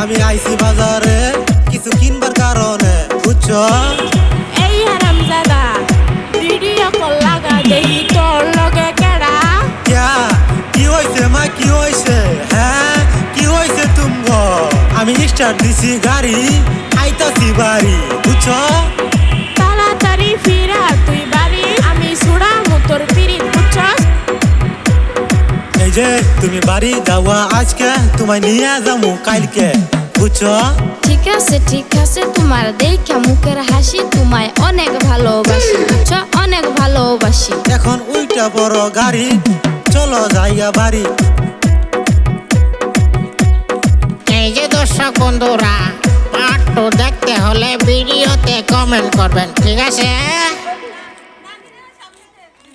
আমি আইছি বাজারে কিছু কিনবার কারণে, বুঝছো? এই হারামজাদা ভিডিও কল লাগা দেখি তোর লগে কেডা? কি হইছে মা, কি হইছে? হ্যাঁ কি হইছে তুমগো? আমি স্টার্ট দিছি গাড়ি, আইতাছি বাড়ি, বুঝছো? তাড়াতাড়ি ফিরা তুই বাড়ি, আমি ছুড়া মোতর পিরিত, বুঝছস? এই যে তুমি বাড়ি যাওয়া আজকে, তোমায় নিয়ে যাবো কালকে, বুঝছো? ঠিক আছে তোমার দেখা মুখের হাসি, তোমায় অনেক ভালোবাসি, বুঝছো? অনেক ভালোবাসি। এখন উল্টা বড় গাড়ি, চলো যাইয়া বাড়ি। এই যে দর্শক বন্ধুরা, পার্ট 2 দেখতে হলে ভিডিওতে কমেন্ট করবেন, ঠিক আছে?